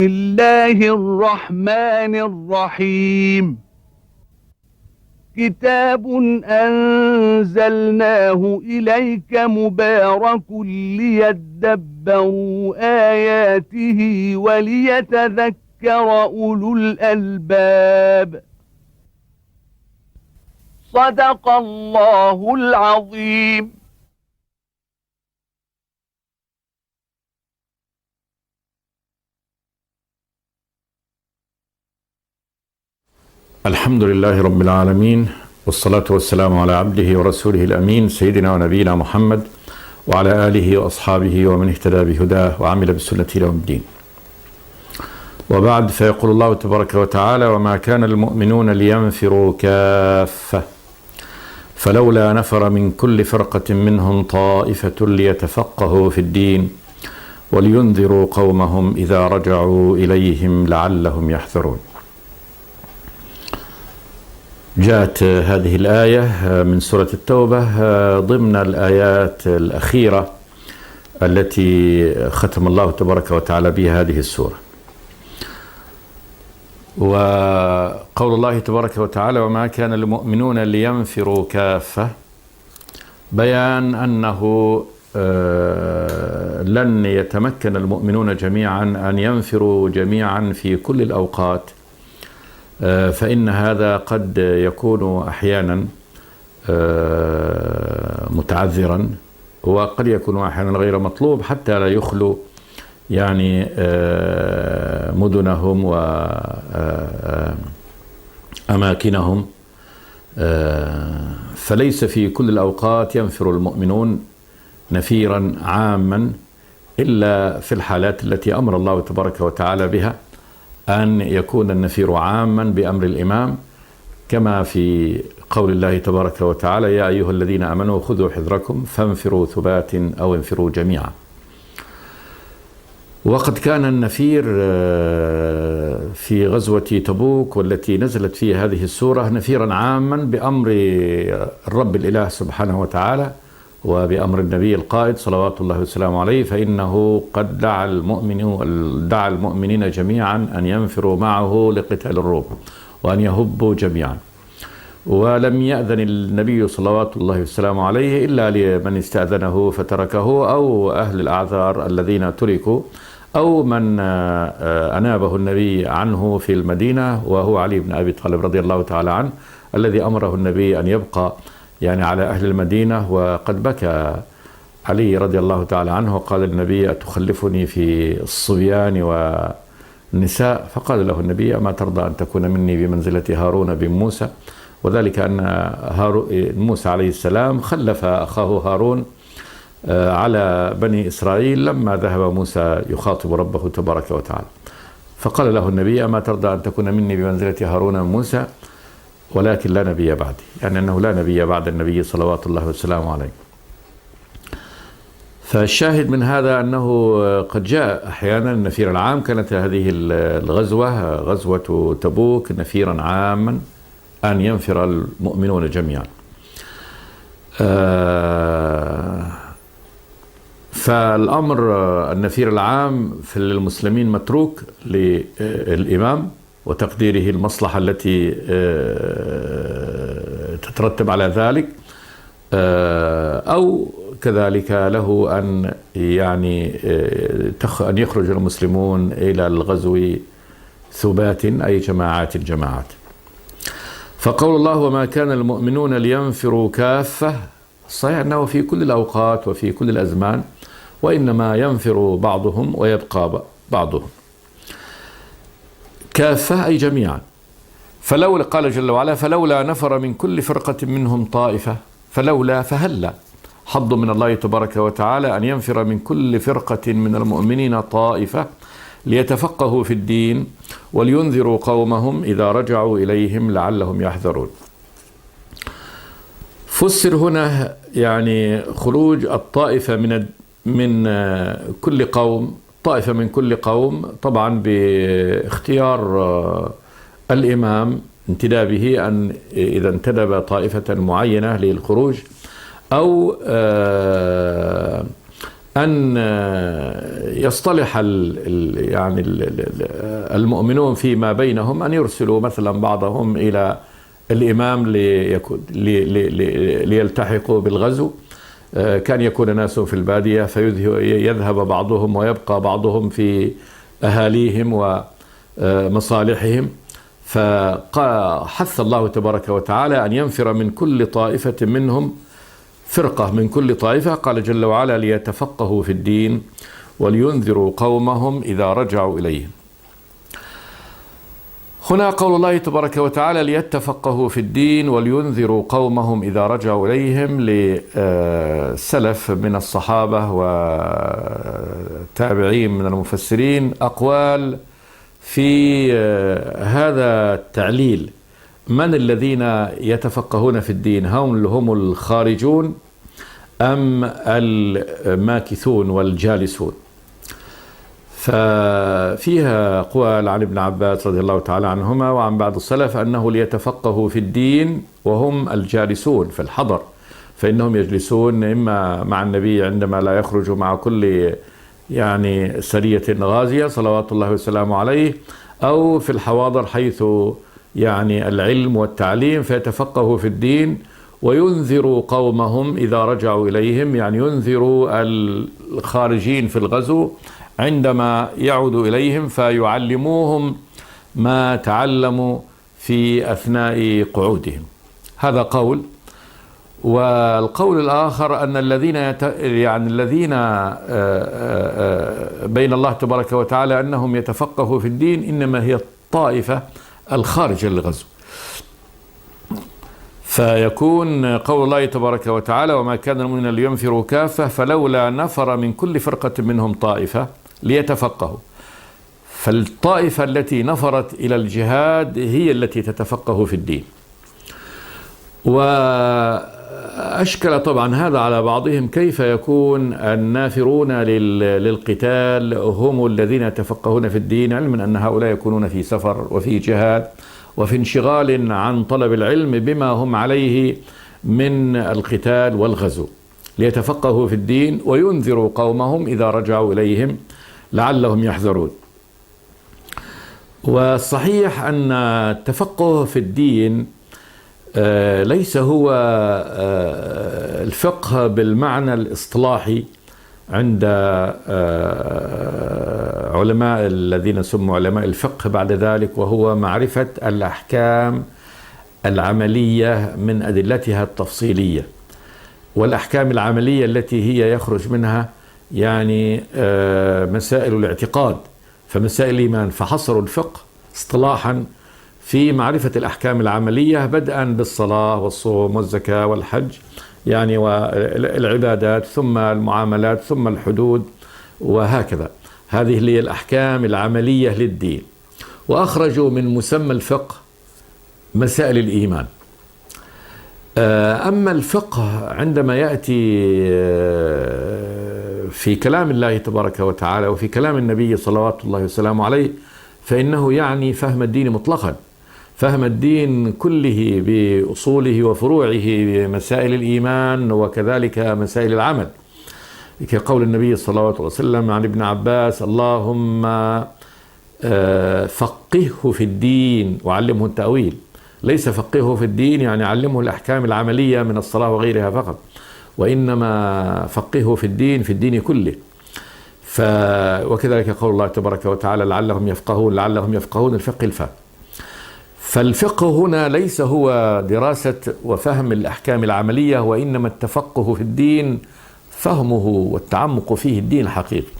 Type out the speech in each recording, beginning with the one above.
الله الرحمن الرحيم كتاب أنزلناه إليك مبارك ليدبروا آياته وليتذكر أولو الألباب صدق الله العظيم. الحمد لله رب العالمين، والصلاة والسلام على عبده ورسوله الأمين سيدنا ونبينا محمد وعلى آله وأصحابه ومن اهتدى بهداه وعمل بسنته يوم الدين. وبعد، فيقول الله تبارك وتعالى: وما كان المؤمنون لينفروا كافة فلولا نفر من كل فرقة منهم طائفة ليتفقهوا في الدين ولينذروا قومهم إذا رجعوا إليهم لعلهم يحذرون. جاءت هذه الآية من سورة التوبة ضمن الآيات الأخيرة التي ختم الله تبارك وتعالى بها هذه السورة. وقول الله تبارك وتعالى: وما كان المؤمنون لينفروا كافة، بيان أنه لن يتمكن المؤمنون جميعا أن ينفروا جميعا في كل الأوقات، فإن هذا قد يكون أحيانا متعذرا، وقد يكون أحيانا غير مطلوب، حتى لا يخلو يعني مدنهم وأماكنهم. فليس في كل الأوقات ينفر المؤمنون نفيرا عاما، إلا في الحالات التي أمر الله تبارك وتعالى بها، أن يكون النفير عاما بأمر الإمام، كما في قول الله تبارك وتعالى: يا أيها الذين آمنوا خذوا حذركم فانفروا ثبات أو انفروا جميعا. وقد كان النفير في غزوة تبوك والتي نزلت فيها هذه السورة نفيرا عاما بأمر الرب الإله سبحانه وتعالى وبأمر النبي القائد صلوات الله وسلامه عليه، فإنه قد دعا المؤمنين جميعا أن ينفروا معه لقتال الروم وأن يهبوا جميعا. ولم يأذن النبي صلوات الله وسلامه عليه إلا لمن استأذنه فتركه، أو أهل الأعذار الذين تركوا، أو من أنابه النبي عنه في المدينة، وهو علي بن أبي طالب رضي الله تعالى عنه، الذي أمره النبي أن يبقى يعني على أهل المدينة. وقد بكى علي رضي الله تعالى عنه وقال النبي: أتخلفني في الصبيان والنساء؟ فقال له النبي: أما ترضى أن تكون مني بمنزلة هارون بن موسى؟ وذلك أن موسى عليه السلام خلف أخاه هارون على بني إسرائيل لما ذهب موسى يخاطب ربه تبارك وتعالى، فقال له النبي: أما ترضى أن تكون مني بمنزلة هارون بن موسى؟ ولكن لا نبي بعدي، يعني أنه لا نبي بعد النبي صلوات الله وسلامه عليه. فالشاهد من هذا أنه قد جاء أحيانا النفير العام. كانت هذه الغزوة غزوة تبوك نفيرا عاما أن ينفر المؤمنون جميعا. فالأمر النفير العام في المسلمين متروك للإمام وتقديره المصلحة التي تترتب على ذلك، أو كذلك له أن يعني أن يخرج المسلمون إلى الغزو ثبات، أي جماعات. فقول الله: وما كان المؤمنون لينفروا كافة، صحيح أنه في كل الأوقات وفي كل الأزمان، وإنما ينفر بعضهم ويبقى بعضهم. كافة أي جميعا. فلولا، قال جل وعلا: فلولا نفر من كل فرقة منهم طائفة. فلولا، فهلا، حظ من الله تبارك وتعالى أن ينفر من كل فرقة من المؤمنين طائفة ليتفقهوا في الدين ولينذروا قومهم إذا رجعوا إليهم لعلهم يحذرون. فسر هنا يعني خروج الطائفة من كل قوم، طائفة من كل قوم، طبعا باختيار الإمام انتدابه أن إذا انتدب طائفة معينة للخروج، أو أن يصطلح يعني المؤمنون فيما بينهم أن يرسلوا مثلا بعضهم إلى الإمام ليلتحقوا بالغزو. كان يكون ناس في البادية فيذهب بعضهم ويبقى بعضهم في أهاليهم ومصالحهم، فحث الله تبارك وتعالى أن ينفر من كل طائفة منهم فرقة من كل طائفة، قال جل وعلا: ليتفقهوا في الدين ولينذروا قومهم إذا رجعوا إليهم. هنا قول الله تبارك وتعالى: ليتفقهوا في الدين ولينذروا قومهم إذا رجعوا إليهم، لسلف من الصحابة وتابعين من المفسرين أقوال في هذا التعليل. من الذين يتفقهون في الدين؟ هم الخارجون أم الماكثون والجالسون؟ ففيها أقوال عن ابن عباس رضي الله تعالى عنهما وعن بعض السلف أنه ليتفقهوا في الدين وهم الجالسون في الحضر، فإنهم يجلسون إما مع النبي عندما لا يخرج مع كل يعني سرية غازية صلوات الله وسلامه عليه، أو في الحواضر حيث يعني العلم والتعليم، فيتفقهوا في الدين وينذروا قومهم إذا رجعوا إليهم، يعني ينذروا الخارجين في الغزو عندما يعودوا إليهم فيعلموهم ما تعلموا في أثناء قعودهم. هذا قول. والقول الآخر أن الذين بين الله تبارك وتعالى أنهم يتفقهوا في الدين إنما هي الطائفة الخارجة للغزو، فيكون قول الله تبارك وتعالى: وما كان المؤمنين لينفروا كافة فلولا نفر من كل فرقة منهم طائفة ليتفقهوا. فالطائفة التي نفرت إلى الجهاد هي التي تتفقه في الدين. وأشكل طبعا هذا على بعضهم: كيف يكون النافرون للقتال هم الذين يتفقهون في الدين، علما أن هؤلاء يكونون في سفر وفي جهاد وفي انشغال عن طلب العلم بما هم عليه من القتال والغزو. ليتفقهوا في الدين وينذروا قومهم إذا رجعوا إليهم لعلهم يحذرون. والصحيح أن التفقه في الدين ليس هو الفقه بالمعنى الاصطلاحي عند علماء الذين سموا علماء الفقه بعد ذلك، وهو معرفة الأحكام العملية من أدلتها التفصيلية، والأحكام العملية التي هي يخرج منها يعني مسائل الاعتقاد، فمسائل الإيمان. فحصروا الفقه اصطلاحا في معرفة الأحكام العملية، بدءا بالصلاة والصوم والزكاة والحج يعني والعبادات، ثم المعاملات، ثم الحدود، وهكذا. هذه هي الأحكام العملية للدين. وأخرجوا من مسمى الفقه مسائل الإيمان. أما الفقه عندما يأتي في كلام الله تبارك وتعالى وفي كلام النبي صلوات الله وسلامه عليه، فإنه يعني فهم الدين مطلقا، فهم الدين كله بأصوله وفروعه، بمسائل الإيمان وكذلك مسائل العمل، كقول النبي صلى الله عليه وسلم عن ابن عباس: اللهم فقهه في الدين وعلمه التأويل. ليس فقهه في الدين يعني علمه الأحكام العملية من الصلاة وغيرها فقط، وإنما فقهه في الدين كله. وكذلك قول الله تبارك وتعالى: لعلهم يفقهون الفقه الفهم. فالفقه هنا ليس هو دراسة وفهم الأحكام العملية، وإنما التفقه في الدين فهمه والتعمق فيه الدين الحقيقي.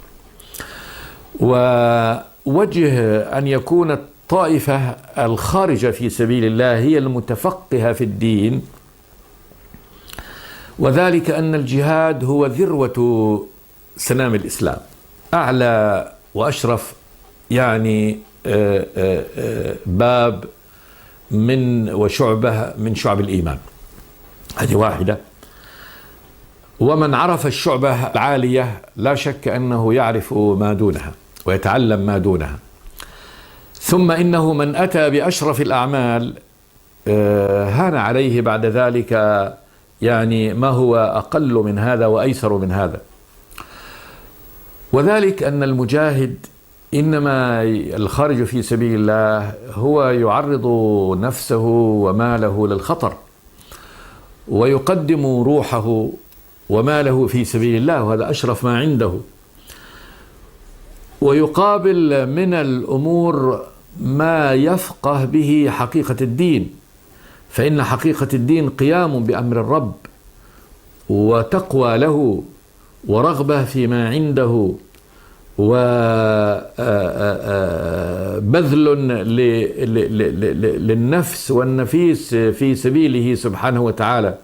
ووجه أن يكون الطائفة الخارجة في سبيل الله هي المتفقهة في الدين، وذلك أن الجهاد هو ذروة سنام الإسلام، أعلى وأشرف يعني باب وشعبة من شعب الإيمان. هذه واحدة. ومن عرف الشعبة العالية لا شك أنه يعرف ما دونها ويتعلم ما دونها. ثم إنه من أتى بأشرف الأعمال هان عليه بعد ذلك يعني ما هو أقل من هذا وأيسر من هذا. وذلك أن المجاهد إنما الخارج في سبيل الله هو يعرض نفسه وماله للخطر، ويقدم روحه وماله في سبيل الله، وهذا أشرف ما عنده، ويقابل من الأمور ما يفقه به حقيقة الدين، فإن حقيقة الدين قيام بأمر الرب وتقوى له ورغبة فيما عنده وبذل للنفس والنفيس في سبيله سبحانه وتعالى،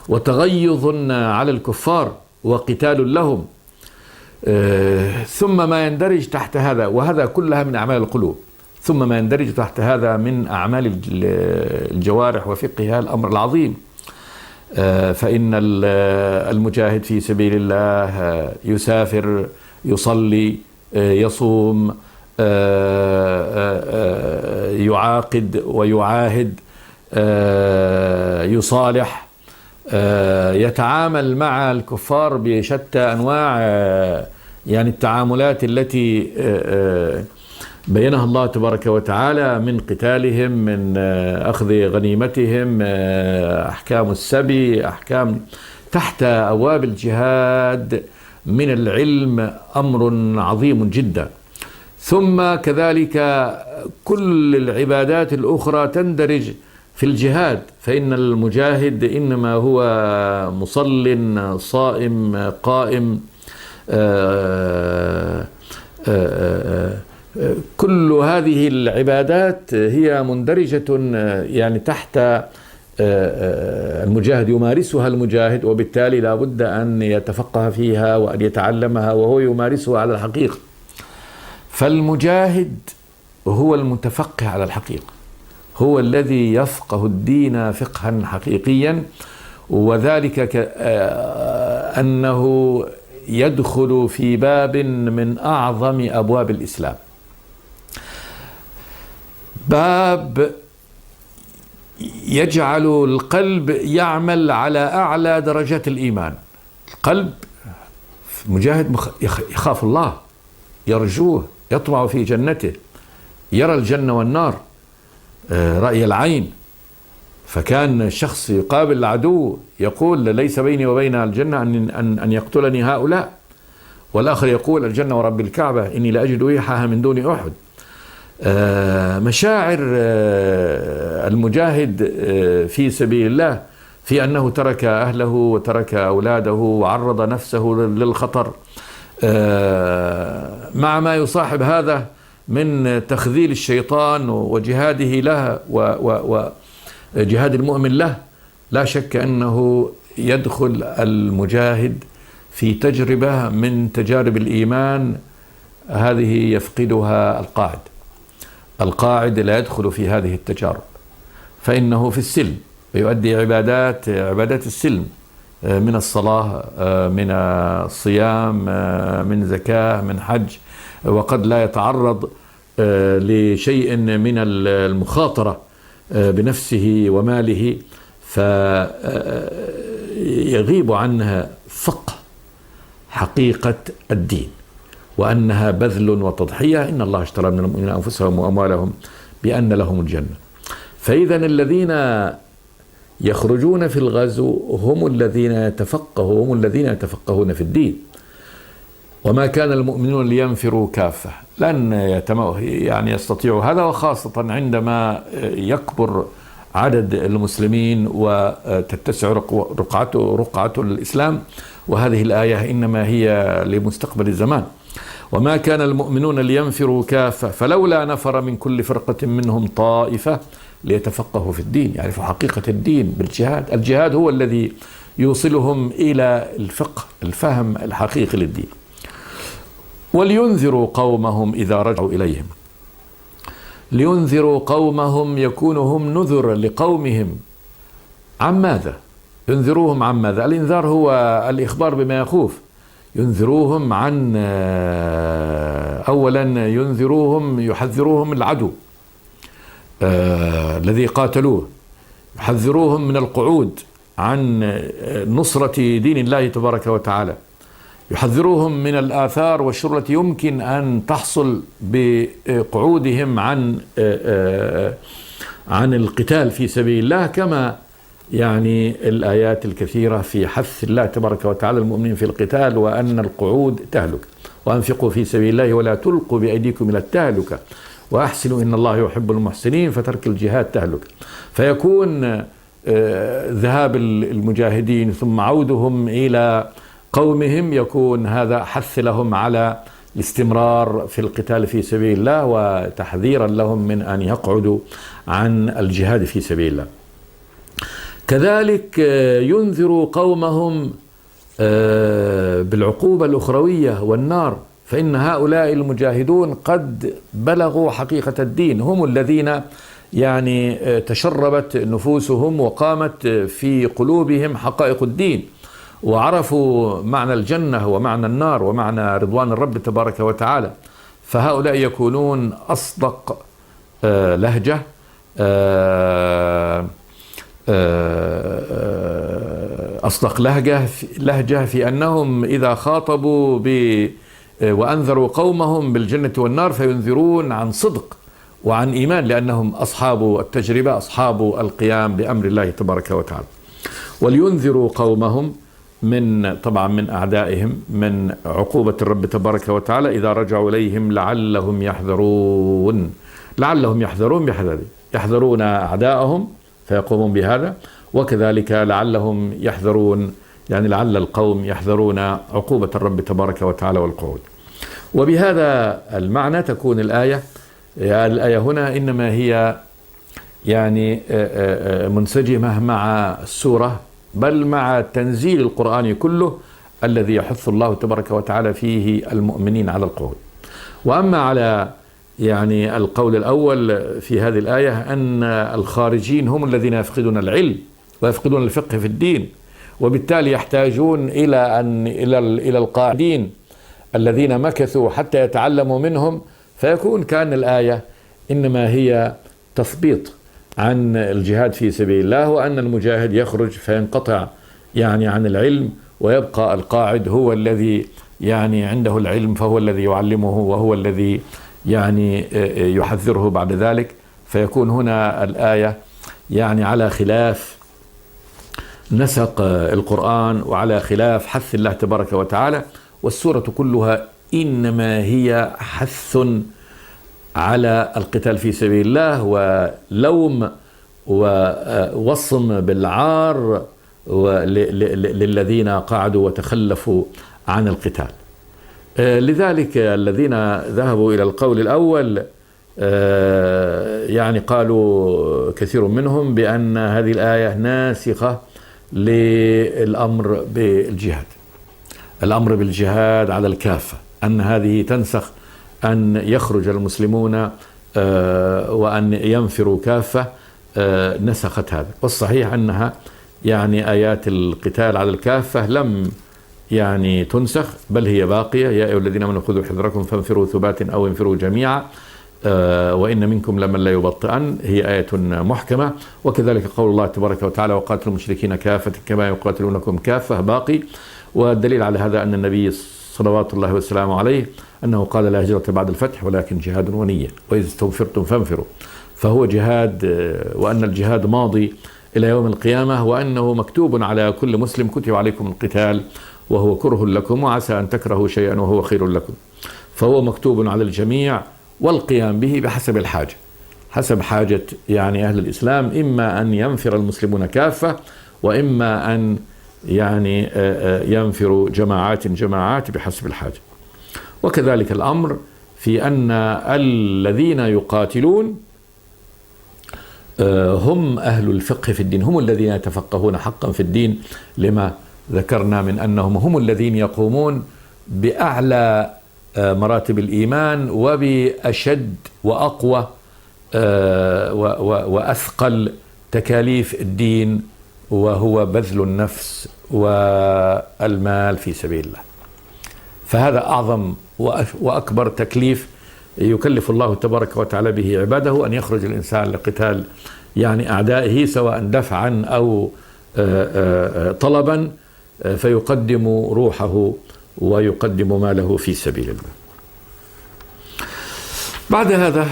وتغيظ على الكفار وقتال لهم، ثم ما يندرج تحت هذا، وهذا كلها من أعمال القلوب، ثم ما يندرج تحت هذا من أعمال الجوارح وفقهها الأمر العظيم. فإن المجاهد في سبيل الله يسافر، يصلي، يصوم، يعاقد ويعاهد، يصالح، يتعامل مع الكفار بشتى أنواع يعني التعاملات التي بينها الله تبارك وتعالى، من قتالهم، من أخذ غنيمتهم، أحكام السبي، أحكام تحت أبواب الجهاد من العلم أمر عظيم جدا. ثم كذلك كل العبادات الأخرى تندرج في الجهاد، فإن المجاهد إنما هو مصل، صائم، قائم، كل هذه العبادات هي مندرجة يعني تحت المجاهد، يمارسها المجاهد، وبالتالي لا بد أن يتفقه فيها وأن يتعلمها وهو يمارسها على الحقيقة. فالمجاهد هو المتفقه على الحقيقة، هو الذي يفقه الدين فقها حقيقيا، وذلك أنه يدخل في باب من أعظم أبواب الإسلام، باب يجعل القلب يعمل على أعلى درجات الإيمان. القلب مجاهد يخاف الله، يرجوه، يطمع في جنته، يرى الجنة والنار رأي العين. فكان الشخص يقابل العدو يقول ليس بيني وبين الجنة أن يقتلني هؤلاء، والآخر يقول الجنة ورب الكعبة إني لأجد ريحها من دون أحد. مشاعر المجاهد في سبيل الله في أنه ترك أهله وترك أولاده وعرض نفسه للخطر، مع ما يصاحب هذا من تخذيل الشيطان وجهاده له وجهاد المؤمن له. لا شك أنه يدخل المجاهد في تجربة من تجارب الإيمان هذه يفقدها القاعد. القاعد لا يدخل في هذه التجارب، فإنه في السلم ويؤدي عبادات السلم، من الصلاة، من الصيام، من زكاة، من حج، وقد لا يتعرض لشيء من المخاطرة بنفسه وماله، فيغيب عنها فقه حقيقة الدين، وأنها بذل وتضحية. إن الله اشترى من المؤمنين أنفسهم وأموالهم بأن لهم الجنة. فإذا الذين يخرجون في الغزو هم الذين يتفقهون في الدين. وما كان المؤمنون لينفروا كافة، لن يعني يستطيعوا هذا، وخاصة عندما يكبر عدد المسلمين وتتسع رقعة الإسلام. وهذه الآية إنما هي لمستقبل الزمان. وما كان المؤمنون لينفروا كافة فلولا نفر من كل فرقة منهم طائفة ليتفقهوا في الدين، يعرفوا حقيقة الدين بالجهاد. الجهاد هو الذي يوصلهم إلى الفقه، الفهم الحقيقي للدين. ولينذروا قومهم إذا رجعوا إليهم. لينذروا قومهم، يكون هم نذر لقومهم. عن ماذا؟ ينذروهم عن ماذا؟ الإنذار هو الإخبار بما يخوف. ينذروهم عن أولا يحذروهم العدو الذي قاتلوه، يحذروهم من القعود عن نصرة دين الله تبارك وتعالى، يحذروهم من الآثار والشر التي يمكن أن تحصل بقعودهم عن القتال في سبيل الله، كما يعني الآيات الكثيرة في حث الله تبارك وتعالى المؤمنين في القتال، وأن القعود تهلك، وأنفقوا في سبيل الله ولا تلقوا بأيديكم إلى التهلكة وأحسنوا إن الله يحب المحسنين، فترك الجهاد تهلك. فيكون ذهاب المجاهدين ثم عودهم إلى قومهم يكون هذا حث لهم على الاستمرار في القتال في سبيل الله، وتحذيرا لهم من أن يقعدوا عن الجهاد في سبيل الله. كذلك ينذر قومهم بالعقوبة الأخروية والنار، فإن هؤلاء المجاهدون قد بلغوا حقيقة الدين، هم الذين يعني تشربت نفوسهم وقامت في قلوبهم حقائق الدين، وعرفوا معنى الجنة ومعنى النار ومعنى رضوان الرب تبارك وتعالى. فهؤلاء يكونون أصدق لهجة أصدق لهجة في أنهم إذا خاطبوا وأنذروا قومهم بالجنة والنار فينذرون عن صدق وعن إيمان، لأنهم أصحاب التجربة، أصحاب القيام بأمر الله تبارك وتعالى. ولينذروا قومهم طبعا من أعدائهم، من عقوبة الرب تبارك وتعالى إذا رجعوا إليهم لعلهم يحذرون. لعلهم يحذرون بحذر، يحذرون أعدائهم فيقومون بهذا، وكذلك لعلهم يحذرون، يعني لعل القوم يحذرون عقوبة الرب تبارك وتعالى والقعود. وبهذا المعنى تكون الآية هنا إنما هي يعني منسجمة مع السورة، بل مع تنزيل القرآن كله الذي يحث الله تبارك وتعالى فيه المؤمنين على القعود. وأما على يعني القول الأول في هذه الآية أن الخارجين هم الذين يفقدون العلم ويفقدون الفقه في الدين، وبالتالي يحتاجون إلى القاعدين الذين مكثوا حتى يتعلموا منهم، فيكون كأن الآية إنما هي تثبيط عن الجهاد في سبيل الله، وأن المجاهد يخرج فينقطع يعني عن العلم، ويبقى القاعد هو الذي يعني عنده العلم، فهو الذي يعلمه وهو الذي يعني يحذره بعد ذلك. فيكون هنا الآية يعني على خلاف نسق القرآن وعلى خلاف حث الله تبارك وتعالى، والسورة كلها إنما هي حث على القتال في سبيل الله، ولوم ووصم بالعار للذين قعدوا وتخلفوا عن القتال. لذلك الذين ذهبوا إلى القول الأول يعني قالوا كثير منهم بأن هذه الآية ناسخة للأمر بالجهاد، الأمر بالجهاد على الكافة، أن هذه تنسخ أن يخرج المسلمون وأن ينفروا كافة، نسخت هذا. والصحيح أنها يعني آيات القتال على الكافة لم يعني تنسخ، بل هي باقية. يا أيها الذين آمنوا خذوا حذركم فانفروا ثبات أو انفروا جميعا وإن منكم لمن لا يبطئن، هي آية محكمة. وكذلك قول الله تبارك وتعالى وقاتلوا المشركين كافة كما يقاتلونكم كافة باقي. والدليل على هذا أن النبي صلوات الله وسلامه عليه أنه قال لا هجرة بعد الفتح ولكن جهاد ونية، وإذا استنفرتم فانفروا، فهو جهاد، وأن الجهاد ماضي إلى يوم القيامة، وأنه مكتوب على كل مسلم كتب عليكم القتال وهو كره لكم وعسى أن تكرهوا شيئا وهو خير لكم، فهو مكتوب على الجميع، والقيام به بحسب الحاجة، حسب حاجة يعني أهل الإسلام، إما أن ينفر المسلمون كافة، وإما أن يعني ينفروا جماعات بحسب الحاجة. وكذلك الأمر في أن الذين يقاتلون هم أهل الفقه في الدين، هم الذين يتفقهون حقا في الدين، لما ذكرنا من أنهم هم الذين يقومون بأعلى مراتب الإيمان وبأشد وأقوى وأثقل تكاليف الدين، وهو بذل النفس والمال في سبيل الله. فهذا أعظم وأكبر تكليف يكلف الله تبارك وتعالى به عباده، أن يخرج الإنسان لقتال يعني أعدائه سواء دفعا أو طلبا، فيقدم روحه ويقدم ماله في سبيل الله. بعد هذا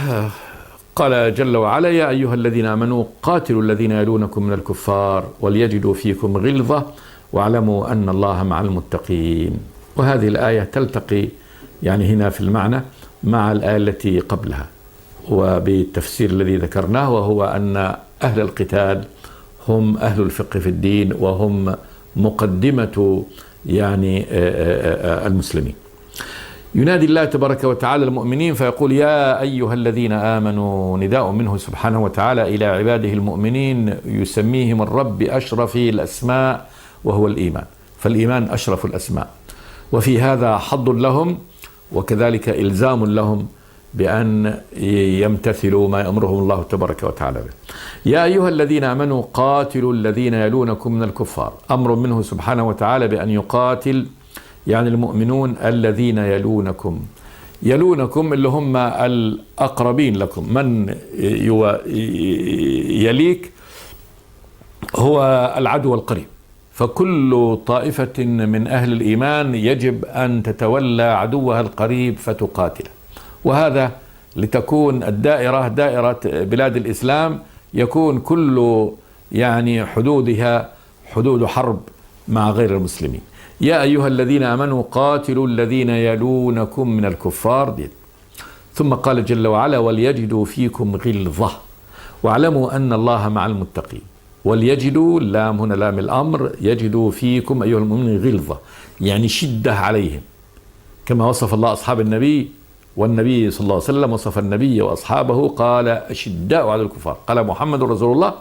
قال جل وعلا: يا أيها الذين آمنوا قاتلوا الذين يلونكم من الكفار وليجدوا فيكم غلظة واعلموا أن الله مع المتقين. وهذه الآية تلتقي يعني هنا في المعنى مع الآية التي قبلها، وبالتفسير الذي ذكرناه، وهو أن أهل القتال هم أهل الفقه في الدين، وهم مقدمة يعني المسلمين. ينادي الله تبارك وتعالى المؤمنين فيقول: يا أيها الذين آمنوا، نداء منه سبحانه وتعالى إلى عباده المؤمنين، يسميهم الرب بأشرف الأسماء وهو الإيمان، فالإيمان أشرف الأسماء، وفي هذا حظ لهم وكذلك إلزام لهم بأن يمتثلوا ما يأمرهم الله تبارك وتعالى به. يا أيها الذين آمنوا قاتلوا الذين يلونكم من الكفار، أمر منه سبحانه وتعالى بأن يقاتل يعني المؤمنون الذين يلونكم اللي هم الأقربين لكم. من يليك هو العدو القريب، فكل طائفة من أهل الإيمان يجب أن تتولى عدوها القريب فتقاتله، وهذا لتكون الدائرة دائرة بلاد الإسلام يكون كل يعني حدودها حدود حرب مع غير المسلمين. يا أيها الذين آمنوا قاتلوا الذين يلونكم من الكفار دي. ثم قال جل وعلا: وليجدوا فيكم غلظة واعلموا أن الله مع المتقين. وليجدوا، اللام هنا لام الأمر، يجدوا فيكم أيها المؤمنين غلظة يعني شدة عليهم، كما وصف الله أصحاب النبي، والنبي صلى الله عليه وسلم وصف النبي وأصحابه قال: أشداء على الكفار، قال محمد رسول الله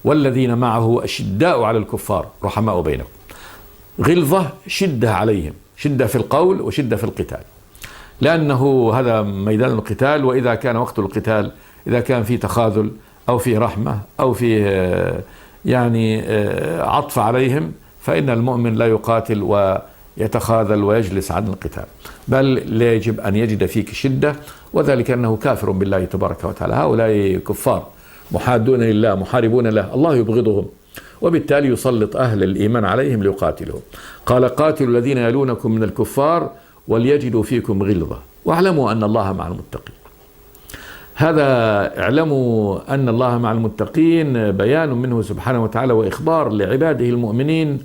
والذين معه أشداء على الكفار رحماء بينهم. غلظة شدة عليهم، شدة في القول وشدة في القتال، لأنه هذا ميدان القتال، وإذا كان وقت القتال إذا كان في تخاذل أو في رحمة أو في يعني عطف عليهم، فإن المؤمن لا يقاتل ويتخاذل ويجلس عن القتال، بل يجب أن يجد فيك شدة، وذلك أنه كافر بالله تبارك وتعالى. هؤلاء كفار محادون لله محاربون له، الله يبغضهم، وبالتالي يسلط أهل الإيمان عليهم ليقاتلهم. قال: قاتلوا الذين يلونكم من الكفار وليجدوا فيكم غلظة واعلموا أن الله مع المتقين. هذا اعلموا أن الله مع المتقين بيان منه سبحانه وتعالى وإخبار لعباده المؤمنين،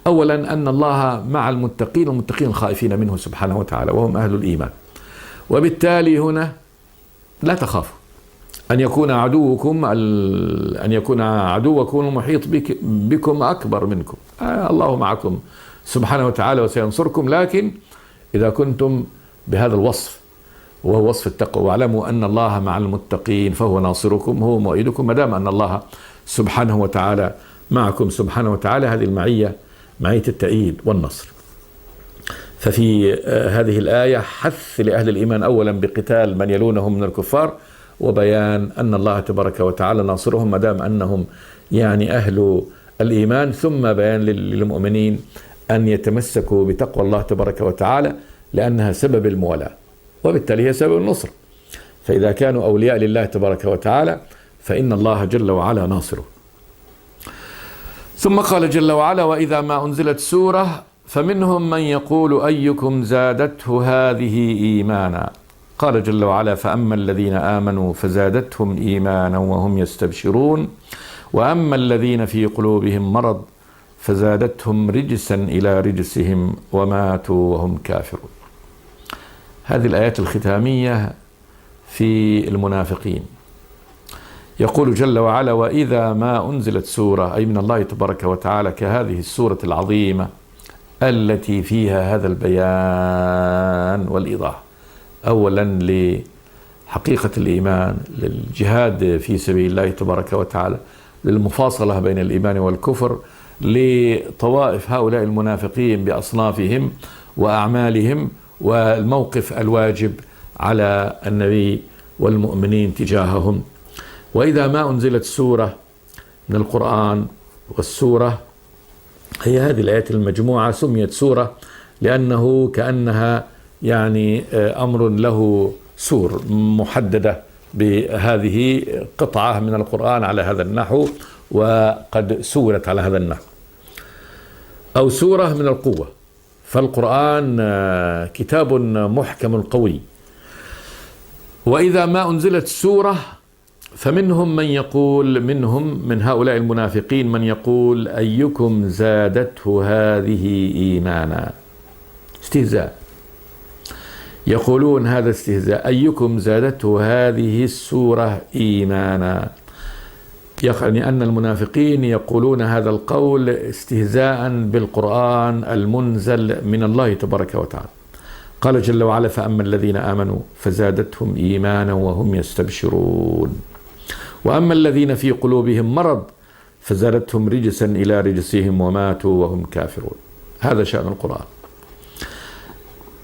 أولا أن الله مع المتقين، والمتقين الخائفين منه سبحانه وتعالى وهم أهل الإيمان، وبالتالي هنا لا تخافوا أن يكون عدوكم المحيط بكم أكبر منكم، الله معكم سبحانه وتعالى وسينصركم، لكن إذا كنتم بهذا الوصف وهو وصف التقوى، واعلموا أن الله مع المتقين فهو ناصركم، هو مؤيدكم، ما دام أن الله سبحانه وتعالى معكم سبحانه وتعالى، هذه المعية معية التأييد والنصر. ففي هذه الآية حث لأهل الإيمان أولا بقتال من يلونهم من الكفار، وبيان أن الله تبارك وتعالى ناصرهم ما دام أنهم يعني أهل الإيمان، ثم بيان للمؤمنين أن يتمسكوا بتقوى الله تبارك وتعالى لأنها سبب الموالاة، وبالتالي هي سبب النصر. فإذا كانوا أولياء لله تبارك وتعالى فإن الله جل وعلا ناصره. ثم قال جل وعلا: وإذا ما أنزلت سورة فمنهم من يقول أيكم زادته هذه إيمانا. قال جل وعلا: فأما الذين آمنوا فزادتهم إيمانا وهم يستبشرون، وأما الذين في قلوبهم مرض فزادتهم رجسا إلى رجسهم وماتوا وهم كافرون. هذه الآيات الختامية في المنافقين. يقول جل وعلا: وإذا ما أنزلت سورة، أي من الله تبارك وتعالى، كهذه السورة العظيمة التي فيها هذا البيان والإيضاح، أولا لحقيقة الإيمان، للجهاد في سبيل الله تبارك وتعالى، للمفاصلة بين الإيمان والكفر، لطوائف هؤلاء المنافقين بأصنافهم وأعمالهم، والموقف الواجب على النبي والمؤمنين تجاههم. وإذا ما أنزلت سورة من القرآن، والسورة هي هذه الآيات المجموعة، سميت سورة لأنه كأنها يعني أمر له سور محددة بهذه قطعة من القرآن على هذا النحو، وقد سورت على هذا النحو، أو سورة من القوة، فالقرآن كتاب محكم قوي. وإذا ما أنزلت سورة فمنهم من يقول، من هؤلاء المنافقين من يقول أيكم زادته هذه إيمانا. استهزاء، يقولون هذا استهزاء، أيكم زادته هذه السورة إيمانا، يعني أن المنافقين يقولون هذا القول استهزاء بالقرآن المنزل من الله تبارك وتعالى. قال جل وعلا فأما الذين آمنوا فزادتهم إيمانا وهم يستبشرون، وأما الذين في قلوبهم مرض فزادتهم رجسا إلى رجسهم وماتوا وهم كافرون. هذا شأن القرآن.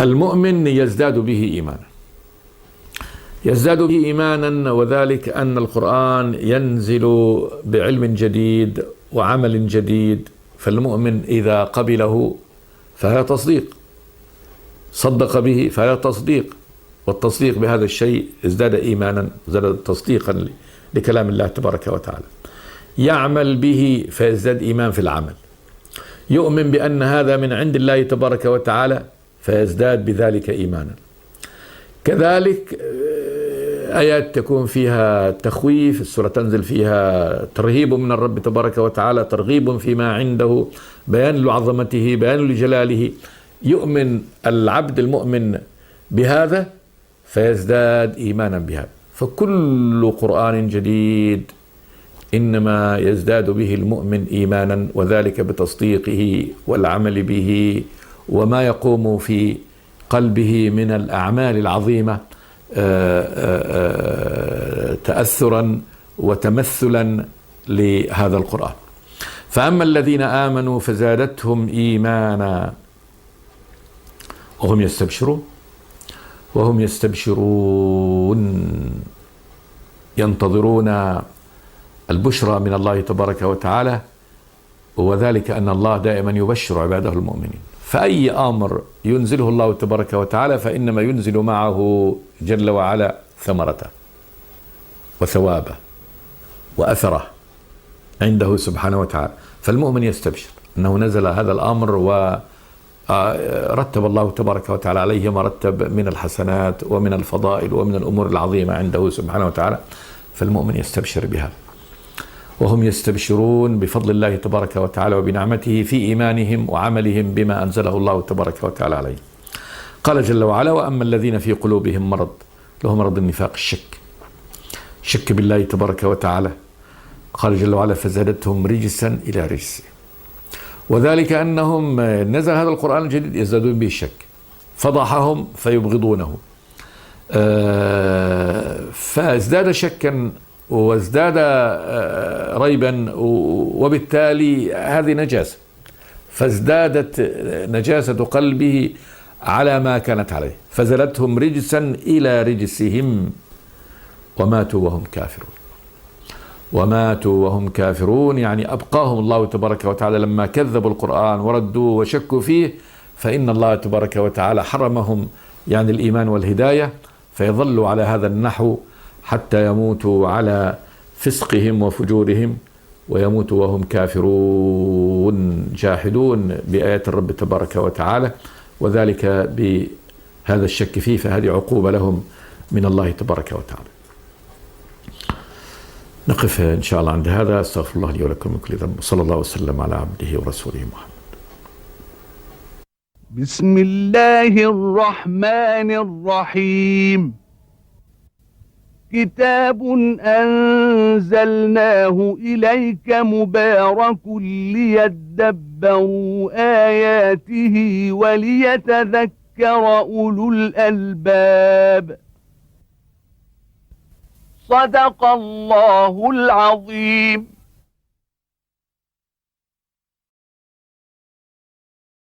المؤمن يزداد به إيمانا، يزداد به إيمانا، وذلك أن القرآن ينزل بعلم جديد وعمل جديد، فالمؤمن إذا قبله فهذا تصديق، صدق به فهذا تصديق، والتصديق بهذا الشيء ازداد إيمانا، ازداد تصديقا لكلام الله تبارك وتعالى. يعمل به فيزداد إيمان في العمل، يؤمن بأن هذا من عند الله تبارك وتعالى فيزداد بذلك إيمانا. كذلك آيات تكون فيها تخويف، السورة تنزل فيها ترهيب من الرب تبارك وتعالى، ترغيب فيما عنده، بيان لعظمته، بيان لجلاله. يؤمن العبد المؤمن بهذا فيزداد إيمانا بهذا. فكل قرآن جديد إنما يزداد به المؤمن إيمانا، وذلك بتصديقه والعمل به وما يقوم في قلبه من الأعمال العظيمة تأثرا وتمثلا لهذا القرآن. فأما الذين آمنوا فزادتهم إيمانا وهم يستبشرون ينتظرون البشرى من الله تبارك وتعالى، وذلك أن الله دائما يبشر عباده المؤمنين. فأي أمر ينزله الله تبارك وتعالى فإنما ينزل معه جل وعلا ثمرته وثوابه وأثره عنده سبحانه وتعالى. فالمؤمن يستبشر أنه نزل هذا الأمر ورتب الله تبارك وتعالى عليه ما رتب من الحسنات ومن الفضائل ومن الأمور العظيمة عنده سبحانه وتعالى، فالمؤمن يستبشر بها. وهم يستبشرون بفضل الله تبارك وتعالى وبنعمته في إيمانهم وعملهم بما أنزله الله تبارك وتعالى عليه. قال جل وعلا وأما الذين في قلوبهم مرض، له مرض النفاق، شك بالله تبارك وتعالى. قال جل وعلا فزادتهم رجسا إلى رجسهم، وذلك أنهم نزل هذا القرآن الجديد يزدادون به الشك، فضحهم فيبغضونه، فازداد شكا وازداد ريبا، وبالتالي هذه نجاسة، فازدادت نجاسة قلبه على ما كانت عليه، فزادتهم رجسا إلى رجسهم وماتوا وهم كافرون. يعني أبقاهم الله تبارك وتعالى لما كذبوا القرآن وردوا وشكوا فيه، فإن الله تبارك وتعالى حرمهم يعني الإيمان والهداية، فيظلوا على هذا النحو حتى يموتوا على فسقهم وفجورهم، ويموتوا وهم كافرون جاحدون بآيات الرب تبارك وتعالى، وذلك بهذا الشك فيه، فهذه عقوبة لهم من الله تبارك وتعالى. نقف إن شاء الله عند هذا. استغفر الله لي ولكم من كل ذنب، صلى الله وسلم على عبده ورسوله محمد. بسم الله الرحمن الرحيم. كتاب أنزلناه إليك مبارك ليدبروا آياته وليتذكر أولو الألباب. صدق الله العظيم.